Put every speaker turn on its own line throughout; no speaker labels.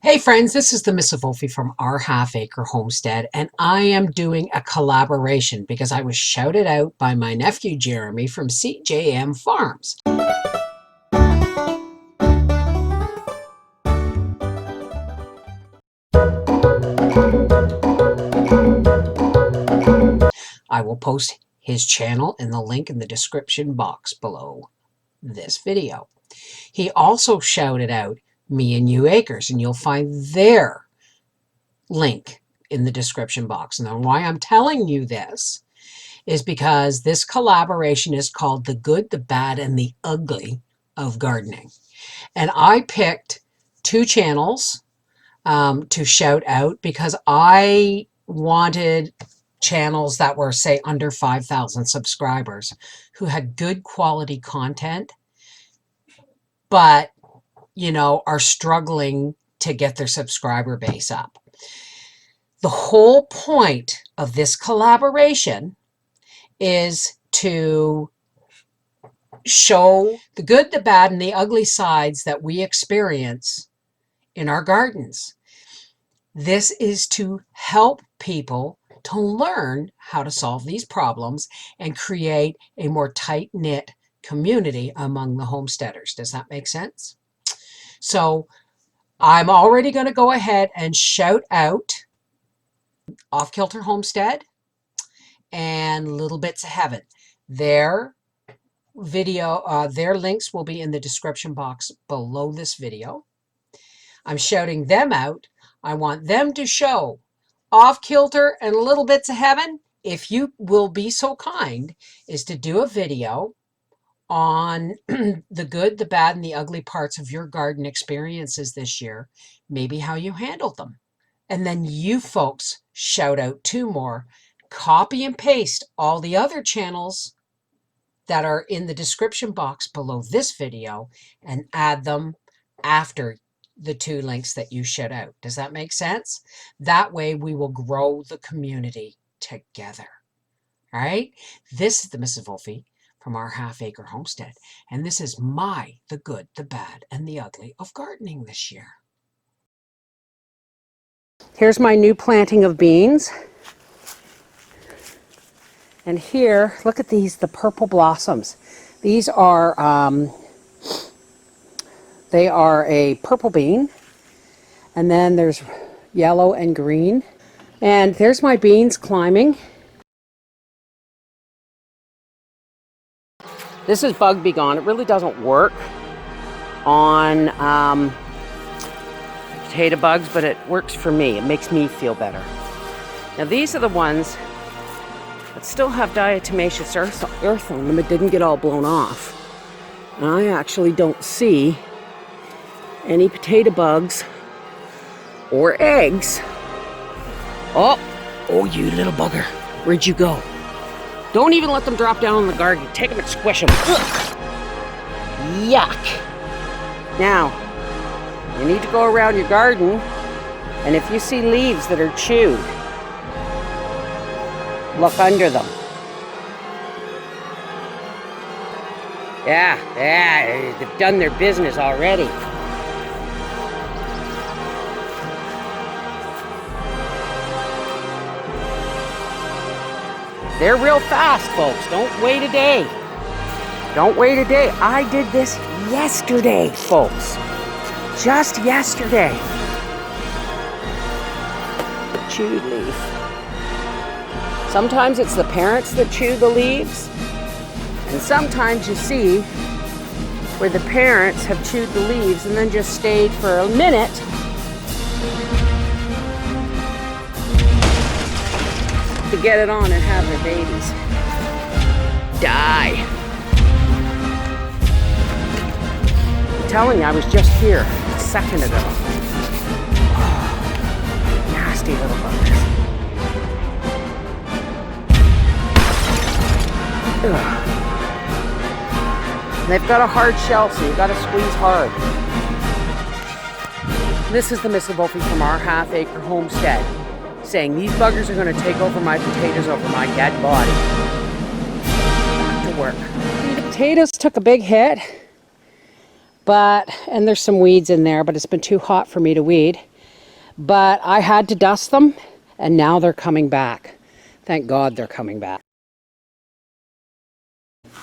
Hey friends, this is the Miss Wolfie from our Half Acre Homestead, and I am doing a collaboration because I was shouted out by my nephew Jeremy from CJM Farms. I will post his channel in the link in the description box below this video. He also shouted out Me and You Acres, and you'll find their link in the description box. Now, why I'm telling you this is because this collaboration is called The Good, the Bad, and the Ugly of Gardening. And I picked two channels to shout out because I wanted channels that were, say, under 5,000 subscribers who had good quality content, but, are struggling to get their subscriber base up. The whole point of this collaboration is to show the good, the bad, and the ugly sides that we experience in our gardens. This is to help people to learn how to solve these problems and create a more tight-knit community among the homesteaders. Does that make sense? So I'm already going to go ahead and shout out Off Kilter Homestead and Little Bits of Heaven. Their links will be in the description box below this video. I'm shouting them out. I want them to show Off Kilter and Little Bits of Heaven, if you will be so kind, is to do a video on the good, the bad, and the ugly parts of your garden experiences this year, maybe how you handled them. And then you folks shout out two more. Copy and paste all the other channels that are in the description box below this video and add them after the two links that you shout out. Does that make sense? That way we will grow the community together. All right? This is the Mrs. Wolfie from our Half Acre Homestead, and this is the good, the bad, and the ugly of gardening this year. Here's my new planting of beans. And here, look at these, the purple blossoms. These are, they are a purple bean. And then there's yellow and green. And there's my beans climbing. This is Bug Be Gone. It really doesn't work on potato bugs, but it works for me. It makes me feel better. Now these are the ones that still have diatomaceous earth on them. It didn't get all blown off. And I actually don't see any potato bugs or eggs. Oh, you little bugger. Where'd you go? Don't even let them drop down in the garden. Take them and squish them. Ugh. Yuck. Now, you need to go around your garden, and if you see leaves that are chewed, look under them. Yeah, they've done their business already. They're real fast, folks. Don't wait a day. Don't wait a day. I did this yesterday, folks. Just yesterday. Chewed leaf. Sometimes it's the parents that chew the leaves, and sometimes you see where the parents have chewed the leaves and then just stayed for a minute to get it on and have their babies die. I'm telling you, I was just here a second ago. Oh, nasty little buggers. Ugh. They've got a hard shell, so you've got to squeeze hard. This is the Mrs. Wolfie from our Half Acre Homestead, saying these buggers are going to take over my potatoes over my dead body. Back to work. The potatoes took a big hit, and there's some weeds in there, but it's been too hot for me to weed. but I had to dust them, and now they're coming back. Thank God they're coming back.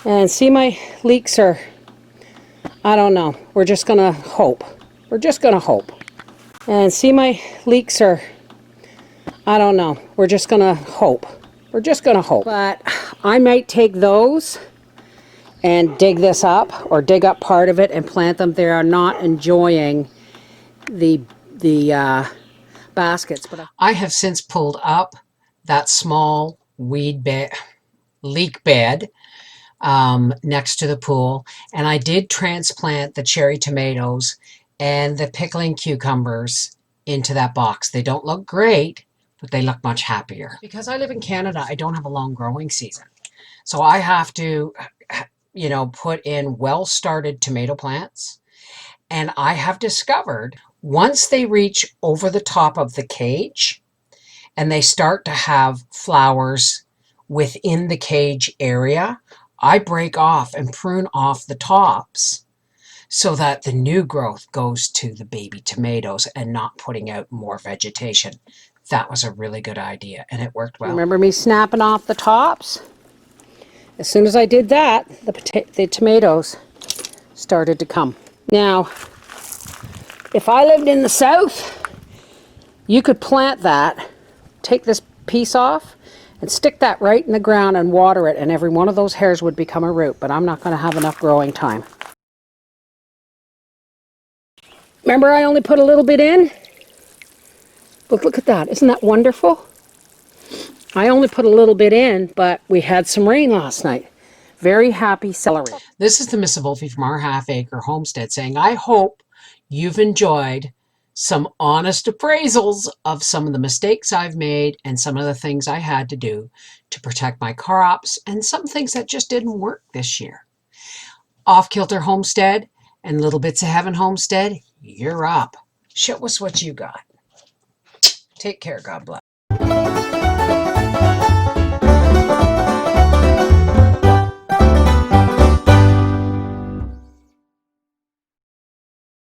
And see, my leeks are, I don't know, we're just gonna hope. We're just gonna hope. And see, my leeks are, I don't know, we're just gonna hope. We're just gonna hope. But I might take those and dig this up, or dig up part of it and plant them. They are not enjoying the baskets. But I have since pulled up that small leek bed next to the pool, and I did transplant the cherry tomatoes and the pickling cucumbers into that box. They don't look great, but they look much happier. Because I live in Canada, I don't have a long growing season. So I have to, put in well-started tomato plants. And I have discovered once they reach over the top of the cage and they start to have flowers within the cage area, I break off and prune off the tops so that the new growth goes to the baby tomatoes and not putting out more vegetation. That was a really good idea, and it worked well. Remember me snapping off the tops? As soon as I did that, the tomatoes started to come. Now, if I lived in the south, you could plant that, take this piece off, and stick that right in the ground and water it, and every one of those hairs would become a root, but I'm not going to have enough growing time. Remember, I only put a little bit in? Look at that. Isn't that wonderful? I only put a little bit in, but we had some rain last night. Very happy celery. This is the Miss Wolfie from our half-acre homestead saying, I hope you've enjoyed some honest appraisals of some of the mistakes I've made and some of the things I had to do to protect my crops and some things that just didn't work this year. Off Kilter Homestead and Little Bits of Heaven Homestead, you're up. Show us what you got. Take care. God bless.